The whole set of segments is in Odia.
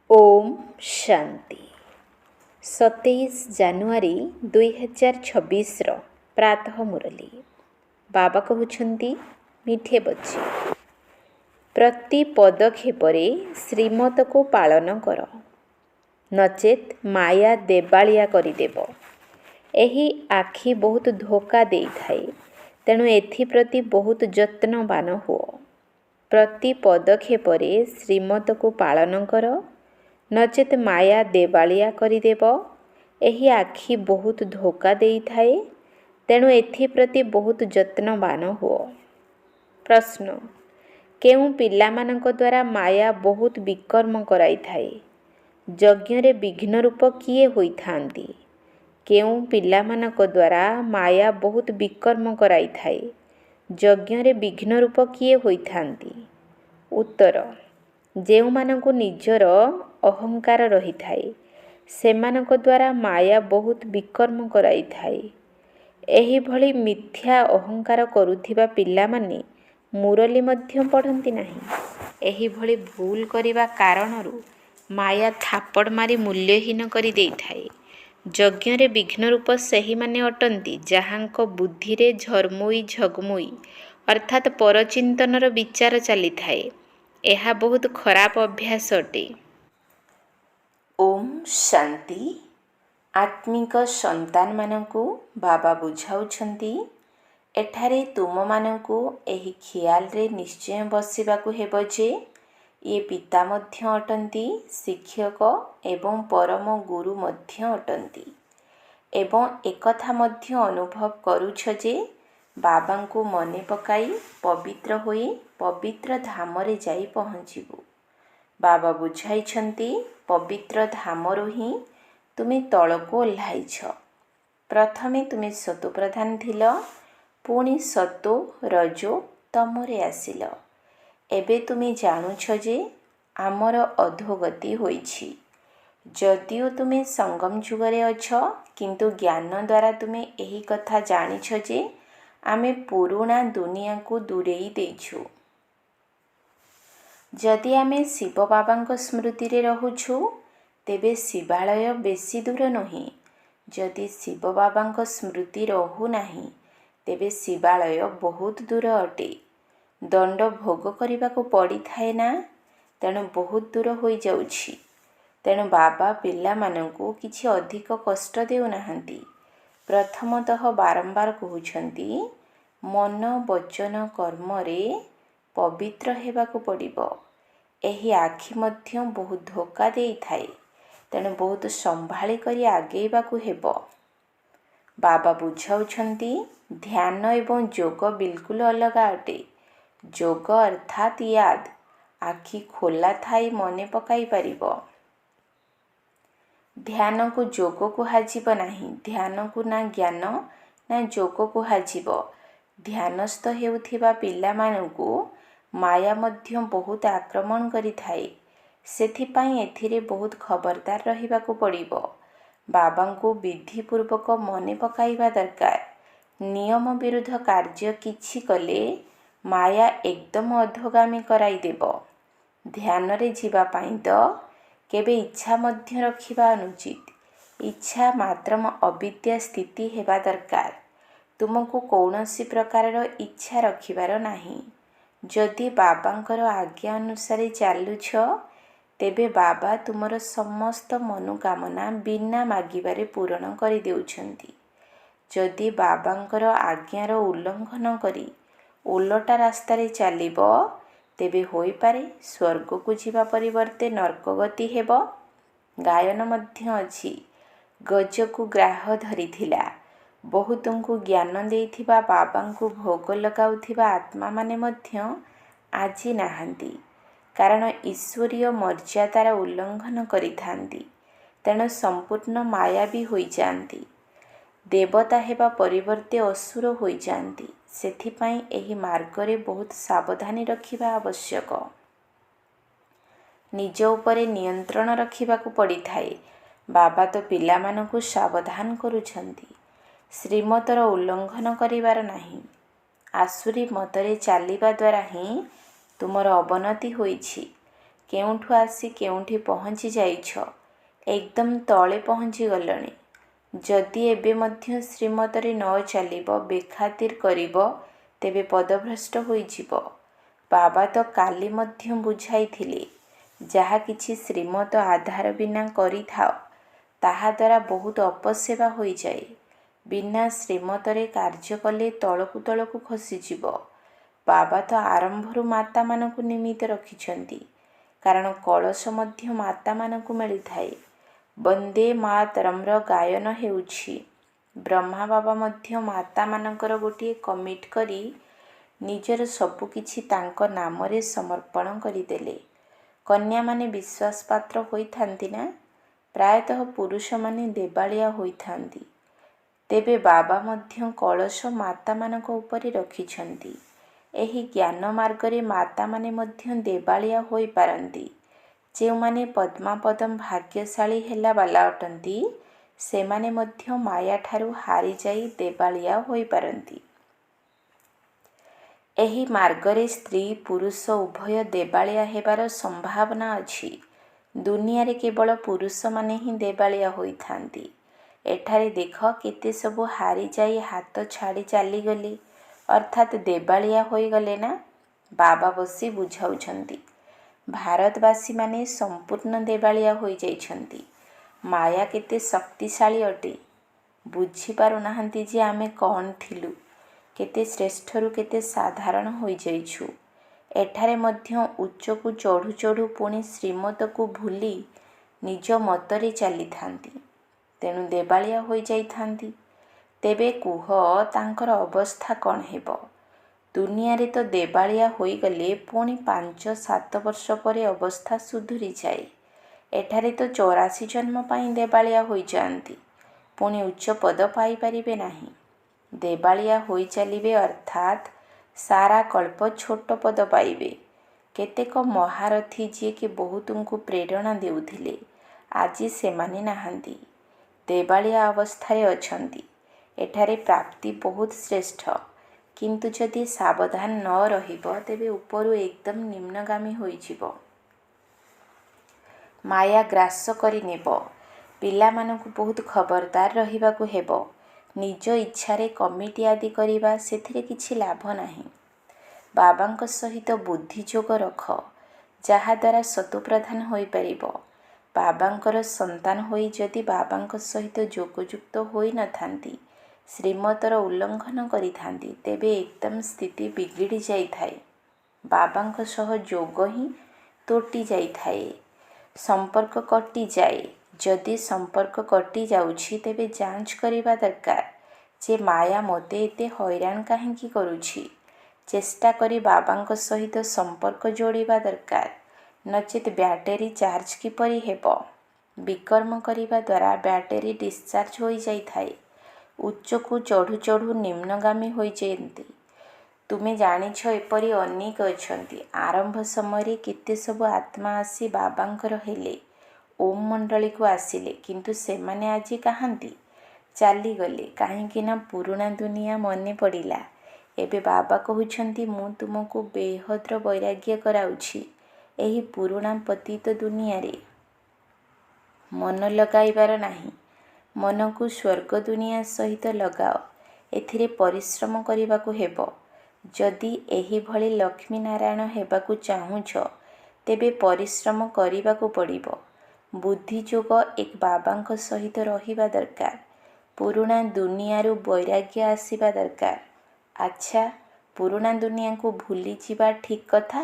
ओम शांति 27 ଜାନୁଆରୀ 2026 प्रातः मुरली बाबा कहउछंती मिठे बच्चे प्रति पदक्षेपरे श्रीमत को पालन कर नचेत माया देवालिया करिदेव। एही आखि बहुत धोखा दे थाए, तेणु एथिप्रति बहुत यत्नवान हुओ। प्रति पदक्षेपरे श्रीमत को पालन कर नचेत माया देवालिया करिदेव। एही आखि बहुत धोखा दे थाए, तेणु एथिप्रति बहुत यत्नवान हुओ। प्रश्न केउं पिलामानंक द्वारा माया बहुत विकर्म कराई थाए? यज्ञरे विघ्न रूप किए होई थांती? केउं पिलामानंक द्वारा माया बहुत विकर्म कराई थाए? यज्ञरे विघ्न रूप किए होई थांती? उत्तर जेउमानंकु निजर अहंकार रही थाए सेमानंक द्वारा माया बहुत विकर्म कराई थाए। एही भली मिथ्या अहंकार करुथिबा पिलामाने मुरली मध्य पढ़ंती नाही। एही भली भूल करिबा कारणरु माया थापड़ मारी मूल्यहीन करि देई थाए। यज्ञरे विघ्न रूप सही माने अटंती जहांक बुद्धिरे झरमुई झगमुई अर्थात परचिंतनर विचार चली थाए। एहा बहुत खराब अभ्यास अटे। ओम शांति आत्मिक संतान मानकु बाबा बुझाउछंती एठारे तुम मानकु एही ख्याल रे निश्चय बसिबाकु हेबो जे ये पिता मध्य अटंती शिक्षक एवं परम गुरु मध्य अटंती एवं एकथा मध्य अनुभव करूछ जे बाबांकु मने पकाई पवित्र होई पवित्र धामरे जाई पहुँचीबु। बाबा बुझाइछंती पवित्र धामरु ही तुमे तळको ओह्लाइछ। प्रथमे तुमे सतो प्रधान थिल, पुणी सतो रजो तमरे आसिल। एबे तुमे जानुछ जे आमर अधोगति होइछि। जदिओ तुमे संगम जुगरे अछ, किंतु ज्ञान द्वारा तुमे एही कथा जानिछ जे आमे पुरुणा दुनिया को दूरेई देइछु। जदि आमे शिव बाबांक स्मृति रे रहुछु तेबे शिवालय बेसी दूर नही। जदि शिव बाबांक स्मृति रहु नाही तेबे शिवालय बहुत दूर अटे। दंड भोग करिबाकु पड़ी थाए ना, तेणु बहुत दूर होई जाउछि। तेणु बाबा पिला मानंकु किछि अधिक कष्ट देउ नाहंती। प्रथमतः बारंबार कहउछंती मन वचन कर्म रे पवित्र हेबाकु पड़िबो। एही आखि मध्य बहुत धोखा देई थाए, तेणु बहुत संभाली करी आगेइबाकु हेबो। बाबा बुझाउछंती ध्यान एवं जोग बिल्कुल अलगा अटे। जोग अर्थात याद आखि खोला थाई मने पकाई पारिबो। ध्यान को जोग को हाजिब नाही। ध्यान को ना ज्ञान ना जोग को हाजिब। ध्यानस्थ हेउथिबा पिला मानंकु माया मध्य बहुत आक्रमण करि थाए। सेथिपाई एथिरे बहुत खबरदार रहिबाकु पड़िबो। बाबांकु विधिपूर्वक मने पकाइबा दरकार। नियम विरुद्ध कार्य किछि कले माया एकदम अधोगामी कराई देबो। ध्यान रे जीवा पाई तो केबे इच्छा मध्य रखिबा अनुचित। इच्छा मात्रम अविद्या स्थिति हेबा दरकार। तुमको कौनसी प्रकारर इच्छा रखिबार नाही। जदि बाबांकर आज्ञा अनुसारे चालुछ तेबे बाबा तुमर समस्त मनोकामना बिना मागिबारे पूर्ण करि देउछंती। जदि बाबांकर आज्ञार उल्लंघन करी उलटा रास्तारे चालिबो तेबे होई पारे स्वर्ग को जीवा परिवर्ते नरक गति हेबो। गायन मध्य अछि गज को ग्राह धरिथिला। बहुतंकु ज्ञान देइथिबा बाबांकु भोग लगाउथिबा आत्मा माने मध्य आजी नाहांती, कारण ईश्वरीय मर्यादार उल्लंघन करिथांती। तेणु संपूर्ण मायावी होई जांती। देवता हेबा परिवर्ते असुर होई जांती। सेथिपाई एही मार्गरे बहुत सावधानी रखिबा आवश्यक। निज उपरे नियंत्रण रखिबाकु पड़ी थाए। बाबा तो पिलामानकु सावधान करुछंती। श्रीमतर उल्लंघन करिबार नाही। आसुरी मतरे चालिबा द्वारा ही तुमर अवनति होइछि। କେଉଁଠୁ ଆସି କେଉଁଠି ପହଞ୍ଚି ଯାଇଛ, ଏକଦମ ତଳେ ପହଞ୍ଚି ଗଲଣି। ଯଦି ଏବେ ମଧ୍ୟ ଶ୍ରୀମତରେ ନ ଚାଲିବ, ବେଖାତିର କରିବ, ତେବେ ପଦଭ୍ରଷ୍ଟ ହୋଇଯିବ। ବାବା ତ କାଲି ମଧ୍ୟ ବୁଝାଇଥିଲେ, ଯାହା କିଛି ଶ୍ରୀମତ ଆଧାର ବିନା କରିଥାଅ, ତାହାଦ୍ୱାରା ବହୁତ ଅପସେବା ହୋଇଯାଏ। ବିନା ଶ୍ରୀମତରେ କାର୍ଯ୍ୟ କଲେ ତଳକୁ ତଳକୁ ଖସିଯିବ। ବାବା ତ ଆରମ୍ଭରୁ ମାତାମାନଙ୍କୁ ନିମିତ୍ତ ରଖିଛନ୍ତି, କାରଣ କଳସ ମଧ୍ୟ ମାତାମାନଙ୍କୁ ମିଳିଥାଏ। ବନ୍ଦେ ମାତରମ୍ର ଗାୟନ ହେଉଛି। ବ୍ରହ୍ମା ବାବା ମଧ୍ୟ ମାତାମାନଙ୍କର ଗୋଟିଏ କମିଟି କରି ନିଜର ସବୁକିଛି ତାଙ୍କ ନାମରେ ସମର୍ପଣ କରିଦେଲେ। କନ୍ୟାମାନେ ବିଶ୍ୱାସପାତ୍ର ହୋଇଥାନ୍ତି ନା? ପ୍ରାୟତଃ ପୁରୁଷମାନେ ଦେବାଳିଆ ହୋଇଥାନ୍ତି। ତେବେ ବାବା ମଧ୍ୟ କଳସ ମାତାମାନଙ୍କ ଉପରେ ରଖିଛନ୍ତି। ଏହି ଜ୍ଞାନ ମାର୍ଗରେ ମାତାମାନେ ମଧ୍ୟ ଦେବାଳିଆ ହୋଇପାରନ୍ତି। ଯେଉଁମାନେ ପଦ୍ମାପଦମ ଭାଗ୍ୟଶାଳୀ ହେଲା ବାଲା ଅଟନ୍ତି, ସେମାନେ ମଧ୍ୟ ମାୟାଠାରୁ ହାରିଯାଇ ଦେବାଳିଆ ହୋଇପାରନ୍ତି। ଏହି ମାର୍ଗରେ ସ୍ତ୍ରୀ ପୁରୁଷ ଉଭୟ ଦେବାଳିଆ ହେବାର ସମ୍ଭାବନା ଅଛି। ଦୁନିଆରେ କେବଳ ପୁରୁଷମାନେ ହିଁ ଦେବାଳିଆ ହୋଇଥାନ୍ତି। ଏଠାରେ ଦେଖ କେତେ ସବୁ ହାରିଯାଇ ହାତ ଛାଡ଼ି ଚାଲିଗଲେ, ଅର୍ଥାତ୍ ଦେବାଳିଆ ହୋଇଗଲେ ନା? ବାବା ବସି ବୁଝାଉଛନ୍ତି। ଭାରତବାସୀମାନେ ସମ୍ପୂର୍ଣ୍ଣ ଦେବାଳିଆ ହୋଇଯାଇଛନ୍ତି। ମାୟା କେତେ ଶକ୍ତିଶାଳୀ ଅଟେ। ବୁଝିପାରୁନାହାନ୍ତି ଯେ ଆମେ କ'ଣ ଥିଲୁ, କେତେ ଶ୍ରେଷ୍ଠରୁ କେତେ ସାଧାରଣ ହୋଇଯାଇଛୁ। ଏଠାରେ ମଧ୍ୟ ଉଚ୍ଚକୁ ଚଢ଼ୁ ଚଢ଼ୁ ପୁଣି ଶ୍ରୀମତକୁ ଭୁଲି ନିଜ ମତରେ ଚାଲିଥାନ୍ତି, ତେଣୁ ଦେବାଳିଆ ହୋଇଯାଇଥାନ୍ତି। ତେବେ କୁହ, ତାଙ୍କର ଅବସ୍ଥା କ'ଣ ହେବ? ଦୁନିଆରେ ତ ଦେବାଳିଆ ହୋଇଗଲେ ପୁଣି 5-7 ବର୍ଷ ପରେ ଅବସ୍ଥା ସୁଧୁରିଯାଏ। ଏଠାରେ ତ 84 ଜନ୍ମ ପାଇଁ ଦେବାଳିଆ ହୋଇଯାଆନ୍ତି, ପୁଣି ଉଚ୍ଚ ପଦ ପାଇପାରିବେ ନାହିଁ। ଦେବାଳିଆ ହୋଇ ଚାଲିବେ, ଅର୍ଥାତ୍ ସାରା କଳ୍ପ ଛୋଟ ପଦ ପାଇବେ। କେତେକ ମହାରଥୀ ଯିଏକି ବହୁତଙ୍କୁ ପ୍ରେରଣା ଦେଉଥିଲେ, ଆଜି ସେମାନେ ନାହାନ୍ତି, ଦେବାଳିଆ ଅବସ୍ଥାରେ ଅଛନ୍ତି। ଏଠାରେ ପ୍ରାପ୍ତି ବହୁତ ଶ୍ରେଷ୍ଠ, କିନ୍ତୁ ଯଦି ସାବଧାନ ନ ରହିବ, ତେବେ ଉପରୁ ଏକଦମ ନିମ୍ନଗାମୀ ହୋଇଯିବ। ମାୟା ଗ୍ରାସ କରିନେବ। ପିଲାମାନଙ୍କୁ ବହୁତ ଖବରଦାର ରହିବାକୁ ହେବ। ନିଜ ଇଚ୍ଛାରେ କମିଟି ଆଦି କରିବା, ସେଥିରେ କିଛି ଲାଭ ନାହିଁ। ବାବାଙ୍କ ସହିତ ବୁଦ୍ଧି ଯୋଗ ରଖ, ଯାହାଦ୍ୱାରା ଶତୁପ୍ରଧାନ ହୋଇପାରିବ। ବାବାଙ୍କର ସନ୍ତାନ ହୋଇ ଯଦି ବାବାଙ୍କ ସହିତ ଯୋଗଯୁକ୍ତ ହୋଇନଥାନ୍ତି, ଶ୍ରୀମତର ଉଲ୍ଲଙ୍ଘନ କରିଥାନ୍ତି, ତେବେ ଏକଦମ ସ୍ଥିତି ବିଗିଡ଼ି ଯାଇଥାଏ। ବାବାଙ୍କ ସହ ଯୋଗ ହିଁ ତୁଟି ଯାଇଥାଏ, ସମ୍ପର୍କ କଟିଯାଏ। ଯଦି ସମ୍ପର୍କ କଟିଯାଉଛି, ତେବେ ଯାଞ୍ଚ କରିବା ଦରକାର ଯେ ମାୟା ମୋତେ ଏତେ ହଇରାଣ କାହିଁକି କରୁଛି। ଚେଷ୍ଟା କରି ବାବାଙ୍କ ସହିତ ସମ୍ପର୍କ ଯୋଡ଼ିବା ଦରକାର, ନଚେତ୍ ବ୍ୟାଟେରୀ ଚାର୍ଜ କିପରି ହେବ? ବିକର୍ମ କରିବା ଦ୍ୱାରା ବ୍ୟାଟେରୀ ଡିସଚାର୍ଜ ହୋଇଯାଇଥାଏ। ଉଚ୍ଚକୁ ଚଢ଼ୁ ଚଢ଼ୁ ନିମ୍ନଗାମୀ ହୋଇଯାଆନ୍ତି। ତୁମେ ଜାଣିଛ, ଏପରି ଅନେକ ଅଛନ୍ତି। ଆରମ୍ଭ ସମୟରେ କେତେ ସବୁ ଆତ୍ମା ଆସି ବାବାଙ୍କର ହେଲେ, ଓମ୍ ମଣ୍ଡଳୀକୁ ଆସିଲେ, କିନ୍ତୁ ସେମାନେ ଆଜି କାହାନ୍ତି? ଚାଲିଗଲେ। କାହିଁକି ନା ପୁରୁଣା ଦୁନିଆ ମନେ ପଡ଼ିଲା। ଏବେ ବାବା କହୁଛନ୍ତି, ମୁଁ ତୁମକୁ ବେହଦ୍ର ବୈରାଗ୍ୟ କରାଉଛି। ଏହି ପୁରୁଣା ପତିତ ଦୁନିଆରେ ମନ ଲଗାଇବାର ନାହିଁ। ମନକୁ ସ୍ୱର୍ଗ ଦୁନିଆ ସହିତ ଲଗାଅ। ଏଥିରେ ପରିଶ୍ରମ କରିବାକୁ ହେବ। ଯଦି ଏହିଭଳି ଲକ୍ଷ୍ମୀନାରାୟଣ ହେବାକୁ ଚାହୁଁଛ, ତେବେ ପରିଶ୍ରମ କରିବାକୁ ପଡ଼ିବ। ବୁଦ୍ଧିଯୋଗ ଏକ ବାବାଙ୍କ ସହିତ ରହିବା ଦରକାର। ପୁରୁଣା ଦୁନିଆରୁ ବୈରାଗ୍ୟ ଆସିବା ଦରକାର। ଆଚ୍ଛା, ପୁରୁଣା ଦୁନିଆକୁ ଭୁଲିଯିବା ଠିକ୍ କଥା।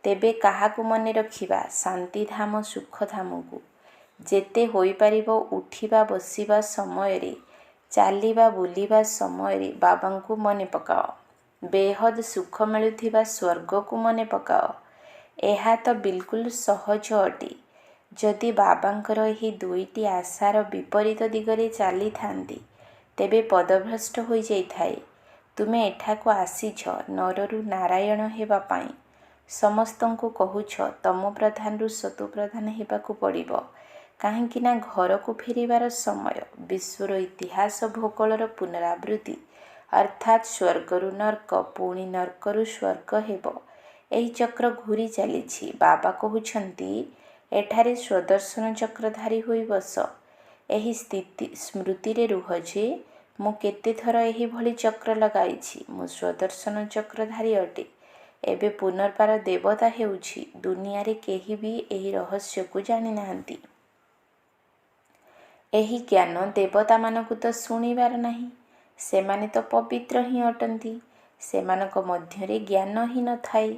ତେବେ କାହାକୁ ମନେ ରଖିବା? ଶାନ୍ତିଧାମ ସୁଖଧାମକୁ। ଯେତେ ହୋଇପାରିବ ଉଠିବା ବସିବା ସମୟରେ, ଚାଲିବା ବୁଲିବା ସମୟରେ ବାବାଙ୍କୁ ମନେ ପକାଅ। ବେହଦ୍ ସୁଖ ମିଳୁଥିବା ସ୍ୱର୍ଗକୁ ମନେ ପକାଅ। ଏହା ତ ବିଲକୁଲ ସହଜ ଅଟେ। ଯଦି ବାବାଙ୍କର ଏହି ଦୁଇଟି ଆଶାର ବିପରୀତ ଦିଗରେ ଚାଲିଥାନ୍ତି, ତେବେ ପଦଭ୍ରଷ୍ଟ ହୋଇଯାଇଥାଏ। ତୁମେ ଏଠାକୁ ଆସିଛ ନରରୁ ନାରାୟଣ ହେବା ପାଇଁ। ସମସ୍ତଙ୍କୁ କହୁଛ ତମୋପ୍ରଧାନରୁ ଶତୁପ୍ରଧାନ ହେବାକୁ ପଡ଼ିବ। କାହିଁକି ନା ଘରକୁ ଫେରିବାର ସମୟ। ବିଶ୍ୱର ଇତିହାସ ଭୂଗୋଳର ପୁନରାବୃତ୍ତି, ଅର୍ଥାତ୍ ସ୍ୱର୍ଗରୁ ନର୍କ, ପୁଣି ନର୍କରୁ ସ୍ୱର୍ଗ ହେବ। ଏହି ଚକ୍ର ଘୂରି ଚାଲିଛି। ବାବା କହୁଛନ୍ତି ଏଠାରେ ସ୍ୱଦର୍ଶନ ଚକ୍ରଧାରୀ ହୋଇ ବସ। ଏହି ସ୍ମୃତିରେ ରୁହ ଯେ ମୁଁ କେତେଥର ଏହିଭଳି ଚକ୍ର ଲଗାଇଛି। ମୁଁ ସ୍ୱଦର୍ଶନ ଚକ୍ରଧାରୀ ଅଟେ। ଏବେ ପୁନର୍ବାର ଦେବତା ହେଉଛି। ଦୁନିଆରେ କେହି ବି ଏହି ରହସ୍ୟକୁ ଜାଣିନାହାନ୍ତି। ଏହି ଜ୍ଞାନ ଦେବତାମାନଙ୍କୁ ତ ଶୁଣିବାର ନାହିଁ। ସେମାନେ ତ ପବିତ୍ର ହିଁ ଅଟନ୍ତି। ସେମାନଙ୍କ ମଧ୍ୟରେ ଜ୍ଞାନ ହିଁ ନଥାଏ,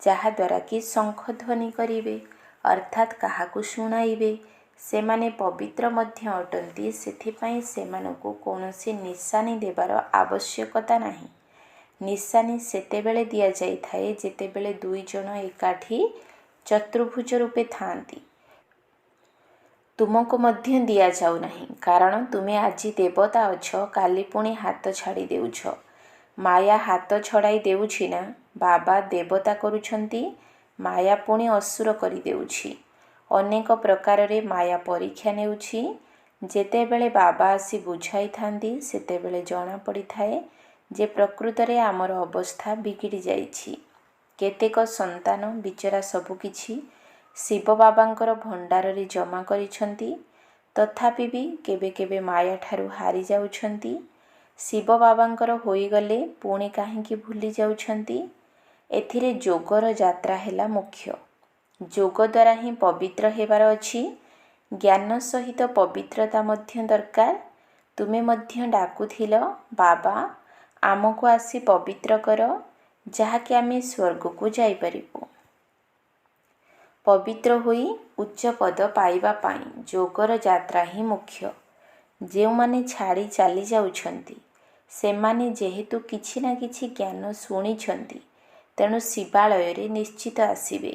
ଯାହାଦ୍ୱାରା କି ଶଙ୍ଖଧ୍ୱନି କରିବେ ଅର୍ଥାତ୍ କାହାକୁ ଶୁଣାଇବେ। ସେମାନେ ପବିତ୍ର ମଧ୍ୟ ଅଟନ୍ତି। ସେଥିପାଇଁ ସେମାନଙ୍କୁ କୌଣସି ନିଶାନି ଦେବାର ଆବଶ୍ୟକତା ନାହିଁ। ନିଶାନି ସେତେବେଳେ ଦିଆଯାଇଥାଏ ଯେତେବେଳେ ଦୁଇଜଣ ଏକାଠି ଚତୁର୍ଭୁଜ ରୂପେ ଥାଆନ୍ତି। ତୁମକୁ ମଧ୍ୟ ଦିଆଯାଉ ନାହିଁ, କାରଣ ତୁମେ ଆଜି ଦେବତା ଅଛ, କାଲି ପୁଣି ହାତ ଛାଡ଼ି ଦେଉଛ। ମାୟା ହାତ ଛଡ଼ାଇ ଦେଉଛି ନା? ବାବା ଦେବତା କରୁଛନ୍ତି, ମାୟା ପୁଣି ଅସୁର କରିଦେଉଛି। ଅନେକ ପ୍ରକାରରେ ମାୟା ପରୀକ୍ଷା ନେଉଛି। ଯେତେବେଳେ ବାବା ଆସି ବୁଝାଇଥାନ୍ତି ସେତେବେଳେ ଜଣାପଡ଼ିଥାଏ ଯେ ପ୍ରକୃତରେ ଆମର ଅବସ୍ଥା ବିଗିଡ଼ି ଯାଇଛି। କେତେକ ସନ୍ତାନ ବିଚରା ସବୁକିଛି ଶିବ ବାବାଙ୍କର ଭଣ୍ଡାରରେ ଜମା କରିଛନ୍ତି, ତଥାପି ବି କେବେ କେବେ ମାୟାଠାରୁ ହାରି ଯାଉଛନ୍ତି। ଶିବ ବାବାଙ୍କର ହୋଇଗଲେ ପୁଣି କାହିଁକି ଭୁଲି ଯାଉଛନ୍ତି? ଏଥିରେ ଯୋଗର ଯାତ୍ରା ହେଲା ମୁଖ୍ୟ। ଯୋଗ ଦ୍ୱାରା ହିଁ ପବିତ୍ର ହେବାର ଅଛି। ଜ୍ଞାନ ସହିତ ପବିତ୍ରତା ମଧ୍ୟ ଦରକାର। ତୁମେ ମଧ୍ୟ ଡାକୁଥିଲ, ବାବା ଆମକୁ ଆସି ପବିତ୍ର କର, ଯାହାକି ଆମେ ସ୍ୱର୍ଗକୁ ଯାଇପାରିବୁ। ପବିତ୍ର ହୋଇ ଉଚ୍ଚ ପଦ ପାଇବା ପାଇଁ ଯୋଗର ଯାତ୍ରା ହିଁ ମୁଖ୍ୟ। ଯେଉଁମାନେ ଛାଡ଼ି ଚାଲି ଯାଉଛନ୍ତି ସେମାନେ ଯେହେତୁ କିଛି ନା କିଛି ଜ୍ଞାନ ଶୁଣିଛନ୍ତି, ତେଣୁ ଶିବାଳୟରେ ନିଶ୍ଚିତ ଆସିବେ।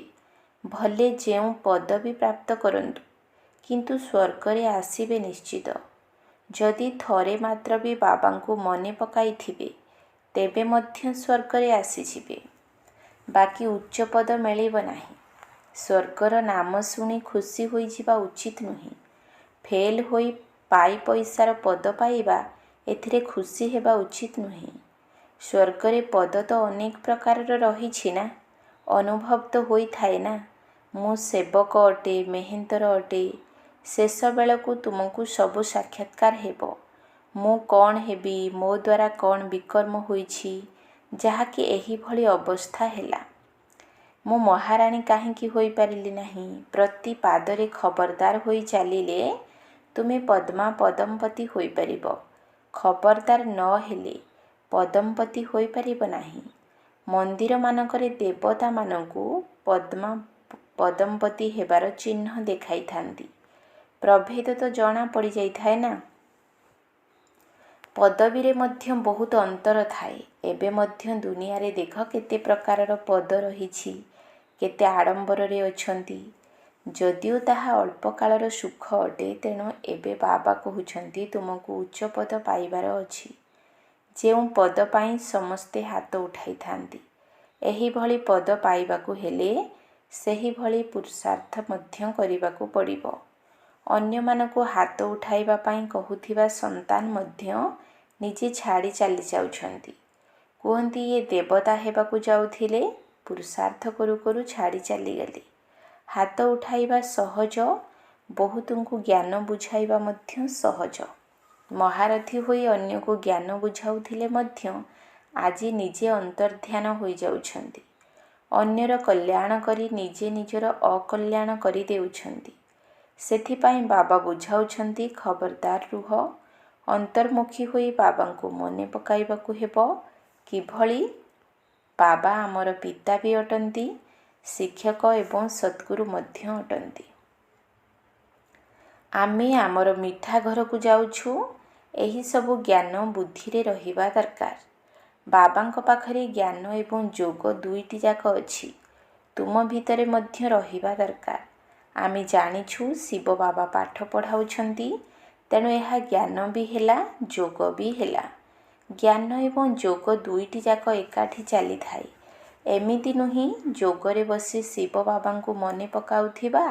ଭଲେ ଯେଉଁ ପଦବୀ ପ୍ରାପ୍ତ କରନ୍ତୁ, କିନ୍ତୁ ସ୍ୱର୍ଗରେ ଆସିବେ ନିଶ୍ଚିତ। ଯଦି ଥରେ ମାତ୍ର ବି ବାବାଙ୍କୁ ମନେ ପକାଇଥିବେ ତେବେ ମଧ୍ୟ ସ୍ୱର୍ଗରେ ଆସିଯିବେ। ବାକି ଉଚ୍ଚ ପଦ ମିଳିବ ନାହିଁ। ସ୍ୱର୍ଗର ନାମ ଶୁଣି ଖୁସି ହୋଇଯିବା ଉଚିତ ନୁହେଁ। ଫେଲ୍ ହୋଇ ପାଇ ପଇସାର ପଦ ପାଇବା, ଏଥିରେ ଖୁସି ହେବା ଉଚିତ ନୁହେଁ। ସ୍ୱର୍ଗରେ ପଦ ତ ଅନେକ ପ୍ରକାରର ରହିଛି ନା। ଅନୁଭବ ତ ହୋଇଥାଏ ନା, ମୁଁ ସେବକ ଅଟେ, ମେହେନ୍ତର ଅଟେ। ଶେଷ ବେଳକୁ ତୁମକୁ ସବୁ ସାକ୍ଷାତକାର ହେବ। ମୁଁ କ'ଣ ହେବି, ମୋ ଦ୍ୱାରା କ'ଣ ବିକର୍ମ ହୋଇଛି, ଯାହାକି ଏହିଭଳି ଅବସ୍ଥା ହେଲା। ମୁଁ ମହାରାଣୀ କାହିଁକି ହୋଇପାରିଲି ନାହିଁ? ପ୍ରତି ପାଦରେ ଖବରଦାର ହୋଇ ଚାଲିଲେ ତୁମେ ପଦ୍ମା ପଦମପତି ହୋଇପାରିବ। ଖବରଦାର ନ ହେଲେ ପଦମପତି ହୋଇପାରିବ ନାହିଁ। ମନ୍ଦିରମାନଙ୍କରେ ଦେବତାମାନଙ୍କୁ ପଦମପତି ହେବାର ଚିହ୍ନ ଦେଖାଇଥାନ୍ତି। ପ୍ରଭେଦ ତ ଜଣା ପଡ଼ିଯାଇଥାଏ ନା। ପଦବୀରେ ମଧ୍ୟ ବହୁତ ଅନ୍ତର ଥାଏ। ଏବେ ମଧ୍ୟ ଦୁନିଆରେ ଦେଖ କେତେ ପ୍ରକାରର ପଦ ରହିଛି, କେତେ ଆଡ଼ମ୍ବରରେ ଅଛନ୍ତି। ଯଦିଓ ତାହା ଅଳ୍ପକାଳର ସୁଖ ଅଟେ, ତେଣୁ ଏବେ ବାବା କହୁଛନ୍ତି ତୁମକୁ ଉଚ୍ଚ ପଦ ପାଇବାର ଅଛି, ଯେଉଁ ପଦ ପାଇଁ ସମସ୍ତେ ହାତ ଉଠାଇଥାନ୍ତି। ଏହିଭଳି ପଦ ପାଇବାକୁ ହେଲେ ସେହିଭଳି ପୁରୁଷାର୍ଥ ମଧ୍ୟ କରିବାକୁ ପଡ଼ିବ। ଅନ୍ୟମାନଙ୍କୁ ହାତ ଉଠାଇବା ପାଇଁ କହୁଥିବା ସନ୍ତାନ ମଧ୍ୟ ନିଜେ ଛାଡ଼ି ଚାଲି ଯାଉଛନ୍ତି। କୁହନ୍ତି ଇଏ ଦେବତା ହେବାକୁ ଯାଉଥିଲେ, ପୁରୁଷାର୍ଥ କରୁ କରୁ ଛାଡ଼ି ଚାଲିଗଲେ। ହାତ ଉଠାଇବା ସହଜ, ବହୁତଙ୍କୁ ଜ୍ଞାନ ବୁଝାଇବା ମଧ୍ୟ ସହଜ। ମହାରଥୀ ହୋଇ ଅନ୍ୟକୁ ଜ୍ଞାନ ବୁଝାଉଥିଲେ ମଧ୍ୟ ଆଜି ନିଜେ ଅନ୍ତର୍ଧ୍ୟାନ ହୋଇଯାଉଛନ୍ତି। ଅନ୍ୟର କଲ୍ୟାଣ କରି ନିଜେ ନିଜର ଅକଲ୍ୟାଣ କରିଦେଉଛନ୍ତି। ସେଥିପାଇଁ ବାବା ବୁଝାଉଛନ୍ତି, ଖବରଦାର ରୁହ। ଅନ୍ତର୍ମୁଖୀ ହୋଇ ବାବାଙ୍କୁ ମନେ ପକାଇବାକୁ ହେବ। କିଭଳି? ବାବା ଆମର ପିତା ବି ଅଟନ୍ତି, ଶିକ୍ଷକ ଏବଂ ସଦ୍ଗୁରୁ ମଧ୍ୟ ଅଟନ୍ତି। ଆମେ ଆମର ମିଠା ଘରକୁ ଯାଉଛୁ। ଏହିସବୁ ଜ୍ଞାନ ବୁଦ୍ଧିରେ ରହିବା ଦରକାର। ବାବାଙ୍କ ପାଖରେ ଜ୍ଞାନ ଏବଂ ଯୋଗ ଦୁଇଟି ଯାକ ଅଛି। ତୁମ ଭିତରେ ମଧ୍ୟ ରହିବା ଦରକାର। ଆମେ ଜାଣିଛୁ ଶିବ ବାବା ପାଠ ପଢ଼ାଉଛନ୍ତି, ତେଣୁ ଏହା ଜ୍ଞାନ ବି ହେଲା, ଯୋଗ ବି ହେଲା। ଜ୍ଞାନ ଏବଂ ଯୋଗ ଦୁଇଟି ଯାକ ଏକାଠି ଚାଲିଥାଏ। ଏମିତି ନୁହେଁ ଯୋଗରେ ବସି ଶିବ ବାବାଙ୍କୁ ମନେ ପକାଉଥିବା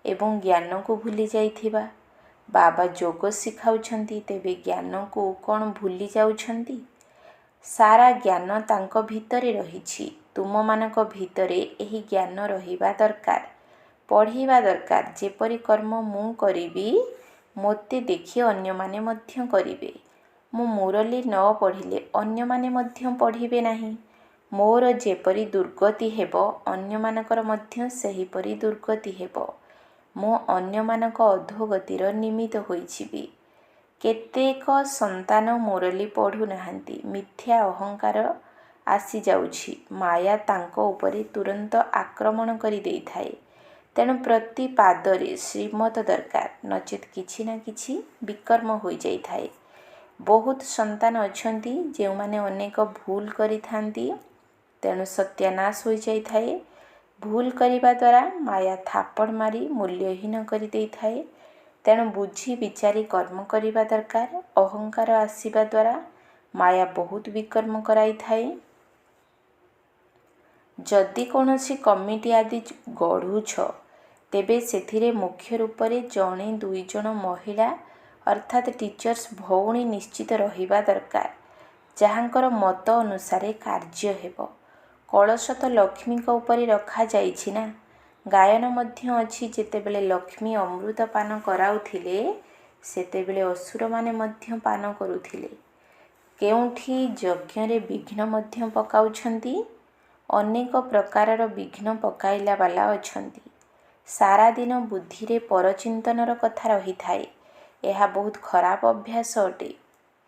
ଏବଂ ଜ୍ଞାନକୁ ଭୁଲି ଯାଇଥିବା। ବାବା ଯୋଗ ଶିଖାଉଛନ୍ତି, ତେବେ ଜ୍ଞାନକୁ କ'ଣ ଭୁଲି ଯାଉଛନ୍ତି? ସାରା ଜ୍ଞାନ ତାଙ୍କ ଭିତରେ ରହିଛି। ତୁମମାନଙ୍କ ଭିତରେ ଏହି ଜ୍ଞାନ ରହିବା ଦରକାର, ପଢ଼ିବା ଦରକାର। ଯେପରି କର୍ମ ମୁଁ କରିବି, ମୋତେ ଦେଖି ଅନ୍ୟମାନେ ମଧ୍ୟ କରିବେ। ମୁଁ ମୁରଲୀ ନ ପଢ଼ିଲେ ଅନ୍ୟମାନେ ମଧ୍ୟ ପଢ଼ିବେ ନାହିଁ। ମୋର ଯେପରି ଦୁର୍ଗତି ହେବ, ଅନ୍ୟମାନଙ୍କର ମଧ୍ୟ ସେହିପରି ଦୁର୍ଗତି ହେବ। ମୁଁ ଅନ୍ୟମାନଙ୍କ ଅଧୋଗତିର ନିମିତ୍ତ ହୋଇଯିବି। କେତେକ ସନ୍ତାନ ମୁରଲୀ ପଢ଼ୁନାହାନ୍ତି, ମିଥ୍ୟା ଅହଙ୍କାର ଆସିଯାଉଛି। ମାୟା ତାଙ୍କ ଉପରେ ତୁରନ୍ତ ଆକ୍ରମଣ କରିଦେଇଥାଏ। ତେଣୁ ପ୍ରତି ପାଦରେ ଶ୍ରୀମତ ଦରକାର, ନଚେତ୍ କିଛି ନା କିଛି ବିକର୍ମ ହୋଇଯାଇଥାଏ। ବହୁତ ସନ୍ତାନ ଅଛନ୍ତି ଯେଉଁମାନେ ଅନେକ ଭୁଲ କରିଥାନ୍ତି, ତେଣୁ ସତ୍ୟାନାଶ ହୋଇଯାଇଥାଏ। ଭୁଲ କରିବା ଦ୍ୱାରା ମାୟା ଥାପଡ଼ ମାରି ମୂଲ୍ୟହୀନ କରିଦେଇଥାଏ। ତେଣୁ ବୁଝି ବିଚାରି କର୍ମ କରିବା ଦରକାର। ଅହଙ୍କାର ଆସିବା ଦ୍ୱାରା ମାୟା ବହୁତ ବିକର୍ମ କରାଇଥାଏ। ଯଦି କୌଣସି କମିଟି ଆଦି ଗଢ଼ୁଛ, ତେବେ ସେଥିରେ ମୁଖ୍ୟ ରୂପରେ ଜଣେ ଦୁଇଜଣ ମହିଳା ଅର୍ଥାତ୍ ଟିଚର୍ସ ଭଉଣୀ ନିଶ୍ଚିତ ରହିବା ଦରକାର, ଯାହାଙ୍କର ମତ ଅନୁସାରେ କାର୍ଯ୍ୟ ହେବ। କଳସ ତ ଲକ୍ଷ୍ମୀଙ୍କ ଉପରେ ରଖାଯାଇଛି ନା। ଗାୟନ ମଧ୍ୟ ଅଛି, ଯେତେବେଳେ ଲକ୍ଷ୍ମୀ ଅମୃତ ପାନ କରାଉଥିଲେ, ସେତେବେଳେ ଅସୁରମାନେ ମଧ୍ୟ ପାନ କରୁଥିଲେ। କେଉଁଠି ଯଜ୍ଞରେ ବିଘ୍ନ ମଧ୍ୟ ପକାଉଛନ୍ତି। ଅନେକ ପ୍ରକାରର ବିଘ୍ନ ପକାଇଲା ବାଲା ଅଛନ୍ତି। ସାରାଦିନ ବୁଦ୍ଧିରେ ପରଚିନ୍ତନର କଥା ରହିଥାଏ। ଏହା ବହୁତ ଖରାପ ଅଭ୍ୟାସ ଅଟେ।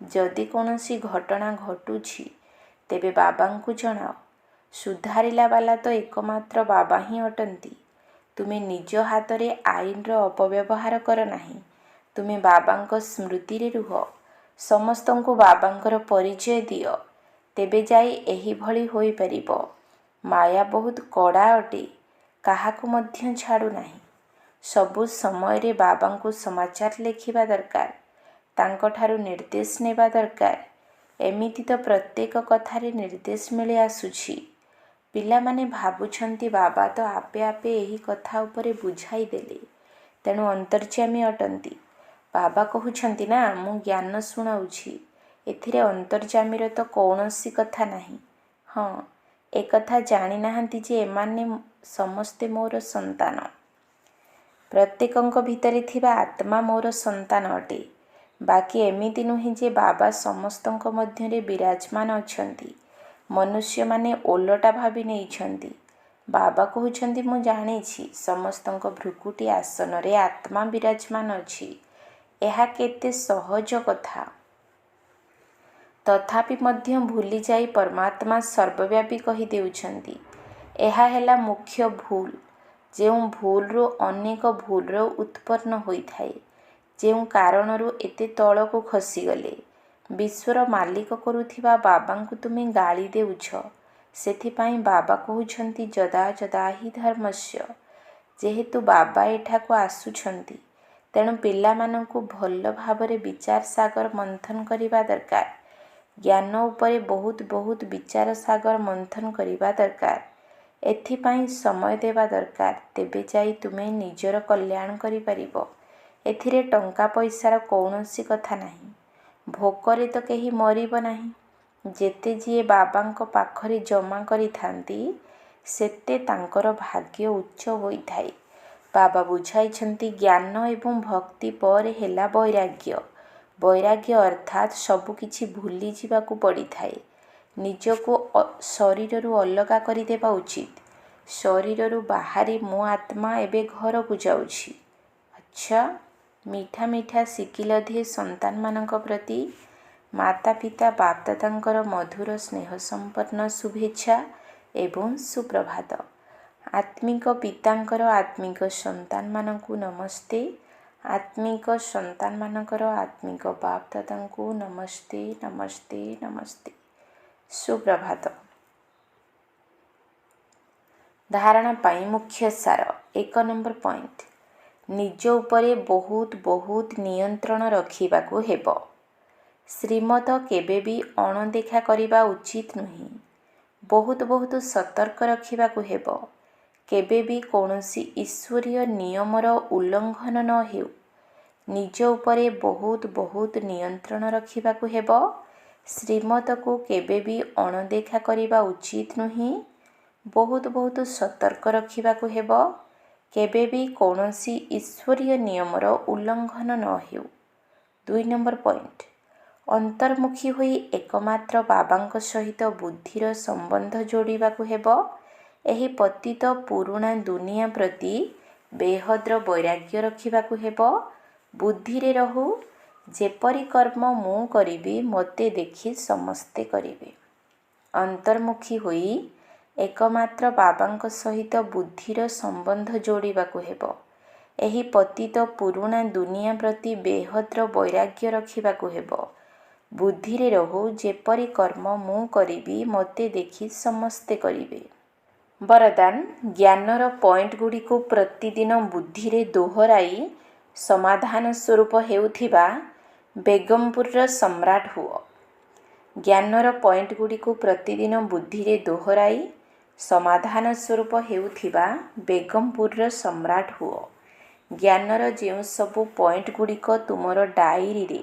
ଯଦି କୌଣସି ଘଟଣା ଘଟୁଛି, ତେବେ ବାବାଙ୍କୁ ଜଣାଅ। ସୁଧାରିଲା ବାଲା ତ ଏକମାତ୍ର ବାବା ହିଁ ଅଟନ୍ତି। ତୁମେ ନିଜ ହାତରେ ଆଇନର ଅପବ୍ୟବହାର କର ନାହିଁ। ତୁମେ ବାବାଙ୍କ ସ୍ମୃତିରେ ରୁହ। ସମସ୍ତଙ୍କୁ ବାବାଙ୍କର ପରିଚୟ ଦିଅ, ତେବେ ଯାଇ ଏହିଭଳି ହୋଇପାରିବ। ମାୟା ବହୁତ କଡ଼ା ଅଟେ, କାହାକୁ ମଧ୍ୟ ଛାଡ଼ୁନାହିଁ। ସବୁ ସମୟରେ ବାବାଙ୍କୁ ସମାଚାର ଲେଖିବା ଦରକାର, ତାଙ୍କଠାରୁ ନିର୍ଦ୍ଦେଶ ନେବା ଦରକାର। ଏମିତି ତ ପ୍ରତ୍ୟେକ କଥାରେ ନିର୍ଦ୍ଦେଶ ମିଳି ଆସୁଛି। ପିଲାମାନେ ଭାବୁଛନ୍ତି ବାବା ତ ଆପେ ଆପେ ଏହି କଥା ଉପରେ ବୁଝାଇ ଦେଲେ, ତେଣୁ ଅନ୍ତର୍ଯ୍ୟାମୀ ଅଟନ୍ତି। ବାବା କହୁଛନ୍ତି ନା, ମୁଁ ଜ୍ଞାନ ଶୁଣାଉଛି, ଏଥିରେ ଅନ୍ତର୍ଯ୍ୟାମୀର ତ କୌଣସି କଥା ନାହିଁ। ହଁ, ଏକଥା ଜାଣିନାହାନ୍ତି ଯେ ଏମାନେ ସମସ୍ତେ ମୋର ସନ୍ତାନ। ପ୍ରତ୍ୟେକଙ୍କ ଭିତରେ ଥିବା ଆତ୍ମା ମୋର ସନ୍ତାନ ଅଟେ। ବାକି ଏମିତି ନୁହେଁ ଯେ ବାବା ସମସ୍ତଙ୍କ ମଧ୍ୟରେ ବିରାଜମାନ ଅଛନ୍ତି। ମନୁଷ୍ୟମାନେ ଓଲଟା ଭାବି ନେଇଛନ୍ତି। ବାବା କହୁଛନ୍ତି, ମୁଁ ଜାଣିଛି ସମସ୍ତଙ୍କ ଭୃକୁଟି ଆସନରେ ଆତ୍ମା ବିରାଜମାନ ଅଛି। ଏହା କେତେ ସହଜ କଥା। ତଥାପି ମଧ୍ୟ ଭୁଲିଯାଇ ପରମାତ୍ମା ସର୍ବବ୍ୟାପୀ କହିଦେଉଛନ୍ତି। ଏହା ହେଲା ମୁଖ୍ୟ ଭୁଲ। ଯେଉଁ ଭୁଲରୁ ଅନେକ ଭୁଲର ଉତ୍ପନ୍ନ ହୋଇଥାଏ। ଯେଉଁ କାରଣରୁ ଏତେ ତଳକୁ ଖସିଗଲେ। ବିଶ୍ୱର ମାଲିକ କରୁଥିବା ବାବାଙ୍କୁ ତୁମେ ଗାଳି ଦେଉଛ। ସେଥିପାଇଁ ବାବା କହୁଛନ୍ତି ଯଦା ଯଦା ହି ଧର୍ମସ୍ୟ। ଯେହେତୁ ବାବା ଏଠାକୁ ଆସୁଛନ୍ତି, ତେଣୁ ପିଲାମାନଙ୍କୁ ଭଲ ଭାବରେ ବିଚାର ସାଗର ମନ୍ଥନ କରିବା ଦରକାର। ଜ୍ଞାନ ଉପରେ ବହୁତ ବହୁତ ବିଚାର ସାଗର ମନ୍ଥନ କରିବା ଦରକାର। ଏଥିପାଇଁ ସମୟ ଦେବା ଦରକାର, ତେବେ ଯାଇ ତୁମେ ନିଜର କଲ୍ୟାଣ କରିପାରିବ। ଏଥିରେ ଟଙ୍କା ପଇସାର କୌଣସି କଥା ନାହିଁ। ଭୋକରେ ତ କେହି ମରିବ ନାହିଁ। ଯେତେ ଯିଏ ବାବାଙ୍କ ପାଖରେ ଜମା କରିଥାନ୍ତି, ସେତେ ତାଙ୍କର ଭାଗ୍ୟ ଉଚ୍ଚ ହୋଇଥାଏ। ବାବା ବୁଝାଇଛନ୍ତି, ଜ୍ଞାନ ଏବଂ ଭକ୍ତି ପରେ ହେଲା ବୈରାଗ୍ୟ। ବୈରାଗ୍ୟ ଅର୍ଥାତ୍ ସବୁକିଛି ଭୁଲିଯିବାକୁ ପଡ଼ିଥାଏ। ନିଜକୁ ଶରୀରରୁ ଅଲଗା କରିଦେବା ଉଚିତ। ଶରୀରରୁ ବାହାରି ମୁଁ ଆତ୍ମା ଏବେ ଘରକୁ ଯାଉଛି। ଆଚ୍ଛା, ମିଠା ମିଠା ଶିକିଲ ଦିଏ ସନ୍ତାନମାନଙ୍କ ପ୍ରତି ମାତା ପିତା ବାପଦାଦାଙ୍କର ମଧୁର ସ୍ନେହ ସମ୍ପନ୍ନ ଶୁଭେଚ୍ଛା ଏବଂ ସୁପ୍ରଭାତ। ଆତ୍ମିକ ପିତାଙ୍କର ଆତ୍ମିକ ସନ୍ତାନମାନଙ୍କୁ ନମସ୍ତେ। ଆତ୍ମିକ ସନ୍ତାନମାନଙ୍କର ଆତ୍ମିକ ବାପଦାଦାଙ୍କୁ ନମସ୍ତେ ନମସ୍ତେ ନମସ୍ତେ। ସୁପ୍ରଭାତ। ଧାରଣା ପାଇଁ ମୁଖ୍ୟ ସାର। 1 ନମ୍ବର ପଏଣ୍ଟ। ନିଜ ଉପରେ ବହୁତ ବହୁତ ନିୟନ୍ତ୍ରଣ ରଖିବାକୁ ହେବ। ଶ୍ରୀମତ କେବେ ବି ଅଣଦେଖା କରିବା ଉଚିତ ନୁହେଁ। ବହୁତ ବହୁତ ସତର୍କ ରଖିବାକୁ ହେବ। କେବେ ବି କୌଣସି ଈଶ୍ୱରୀୟ ନିୟମର ଉଲ୍ଲଙ୍ଘନ ନ ହେଉ। ନିଜ ଉପରେ ବହୁତ ବହୁତ ନିୟନ୍ତ୍ରଣ ରଖିବାକୁ ହେବ। ଶ୍ରୀମତକୁ କେବେ ବି ଅଣଦେଖା କରିବା ଉଚିତ ନୁହେଁ। ବହୁତ ବହୁତ ସତର୍କ ରଖିବାକୁ ହେବ। କେବେ ବି କୌଣସି ଈଶ୍ୱରୀୟ ନିୟମର ଉଲ୍ଲଙ୍ଘନ ନ ହେଉ। 2 ନମ୍ବର ପଏଣ୍ଟ, ଅନ୍ତର୍ମୁଖୀ ହୋଇ ଏକମାତ୍ର ବାବାଙ୍କ ସହିତ ବୁଦ୍ଧିର ସମ୍ବନ୍ଧ ଯୋଡ଼ିବାକୁ ହେବ। ଏହି ପତିତ ପୁରୁଣା ଦୁନିଆ ପ୍ରତି ବେହଦ୍ର ବୈରାଗ୍ୟ ରଖିବାକୁ ହେବ। ବୁଦ୍ଧିରେ ରହୁ, ଯେପରି କର୍ମ ମୁଁ କରିବି ମୋତେ ଦେଖି ସମସ୍ତେ କରିବେ। ଅନ୍ତର୍ମୁଖୀ ହୋଇ ଏକମାତ୍ର ବାବାଙ୍କ ସହିତ ବୁଦ୍ଧିର ସମ୍ବନ୍ଧ ଯୋଡ଼ିବାକୁ ହେବ। ଏହି ପତିତ ପୁରୁଣା ଦୁନିଆ ପ୍ରତି ବେହଦ୍ର ବୈରାଗ୍ୟ ରଖିବାକୁ ହେବ। ବୁଦ୍ଧିରେ ରହୁ, ଯେପରି କର୍ମ ମୁଁ କରିବି ମୋତେ ଦେଖି ସମସ୍ତେ କରିବେ। ବରଦାନ, ଜ୍ଞାନର ପଏଣ୍ଟଗୁଡ଼ିକୁ ପ୍ରତିଦିନ ବୁଦ୍ଧିରେ ଦୋହରାଇ ସମାଧାନ ସ୍ୱରୂପ ହେଉଥିବା ବେଗମପୁରର ସମ୍ରାଟ ହୁଅ। ଜ୍ଞାନର ପଏଣ୍ଟଗୁଡ଼ିକୁ ପ୍ରତିଦିନ ବୁଦ୍ଧିରେ ଦୋହରାଇ ସମାଧାନ ସ୍ୱରୂପ ହେଉଥିବା ବେଗମପୁରର ସମ୍ରାଟ ହୁଅ। ଜ୍ଞାନର ଯେଉଁ ସବୁ ପଏଣ୍ଟଗୁଡ଼ିକ ତୁମର ଡାଏରୀରେ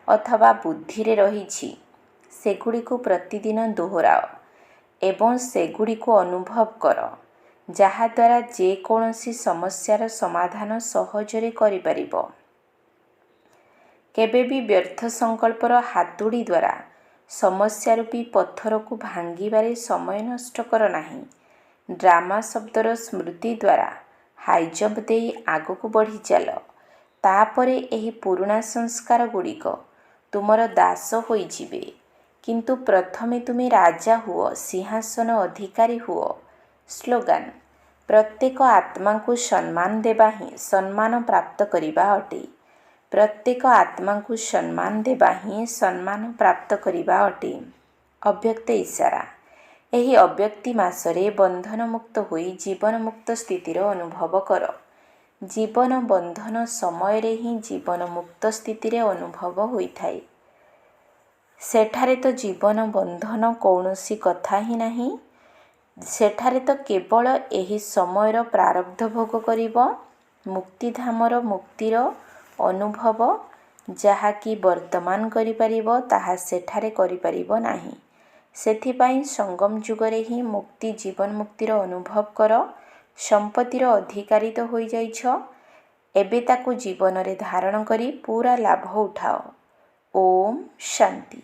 ଅଥବା ବୁଦ୍ଧିରେ ରହିଛି, ସେଗୁଡ଼ିକୁ ପ୍ରତିଦିନ ଦୋହରାଅ ଏବଂ ସେଗୁଡ଼ିକୁ ଅନୁଭବ କର, ଯାହାଦ୍ୱାରା ଯେକୌଣସି ସମସ୍ୟାର ସମାଧାନ ସହଜରେ କରିପାରିବ। କେବେ ବି ବ୍ୟର୍ଥ ସଂକଳ୍ପର ହାତୁଡ଼ି ଦ୍ୱାରା ସମସ୍ୟାରୂପୀ ପଥରକୁ ଭାଙ୍ଗିବାରେ ସମୟ ନଷ୍ଟ କର ନାହିଁ। ଡ୍ରାମା ଶବ୍ଦର ସ୍ମୃତି ଦ୍ୱାରା ହାଇଜମ୍ପ ଦେଇ ଆଗକୁ ବଢ଼ି ଚାଲ। ତାପରେ ଏହି ପୁରୁଣା ସଂସ୍କାରଗୁଡ଼ିକ ତୁମର ଦାସ ହୋଇଯିବେ। କିନ୍ତୁ ପ୍ରଥମେ ତୁମେ ରାଜା ହୁଅ, ସିଂହାସନ ଅଧିକାରୀ ହୁଅ। ସ୍ଲୋଗାନ, ପ୍ରତ୍ୟେକ ଆତ୍ମାଙ୍କୁ ସମ୍ମାନ ଦେବା ହିଁ ସମ୍ମାନ ପ୍ରାପ୍ତ କରିବା ଅଟେ। ପ୍ରତ୍ୟେକ ଆତ୍ମାଙ୍କୁ ସମ୍ମାନ ଦେବା ହିଁ ସମ୍ମାନ ପ୍ରାପ୍ତ କରିବା ଅଟେ। ଅବ୍ୟକ୍ତ ଇସାରା, ଏହି ଅବ୍ୟକ୍ତି ମାସରେ ବନ୍ଧନମୁକ୍ତ ହୋଇ ଜୀବନମୁକ୍ତ ସ୍ଥିତିର ଅନୁଭବ କର। ଜୀବନ ବନ୍ଧନ ସମୟରେ ହିଁ ଜୀବନ ମୁକ୍ତ ସ୍ଥିତିରେ ଅନୁଭବ ହୋଇଥାଏ। ସେଠାରେ ତ ଜୀବନ ବନ୍ଧନ କୌଣସି କଥା ହିଁ ନାହିଁ। ସେଠାରେ ତ କେବଳ ଏହି ସମୟର ପ୍ରାରବ୍ଧ ଭୋଗ କରିବ। ମୁକ୍ତିଧାମର ମୁକ୍ତିର ଅନୁଭବ ଯାହାକି ବର୍ତ୍ତମାନ କରିପାରିବ, ତାହା ସେଠାରେ କରିପାରିବ ନାହିଁ। ସେଥିପାଇଁ ସଙ୍ଗମ ଯୁଗରେ ହିଁ ମୁକ୍ତି ଜୀବନ ମୁକ୍ତିର ଅନୁଭବ କର। ସମ୍ପତ୍ତିର ଅଧିକାରୀ ତ ହୋଇଯାଇଛ, ଏବେ ତାକୁ ଜୀବନରେ ଧାରଣ କରି ପୁରା ଲାଭ ଉଠାଅ। ଓମ୍ ଶାନ୍ତି।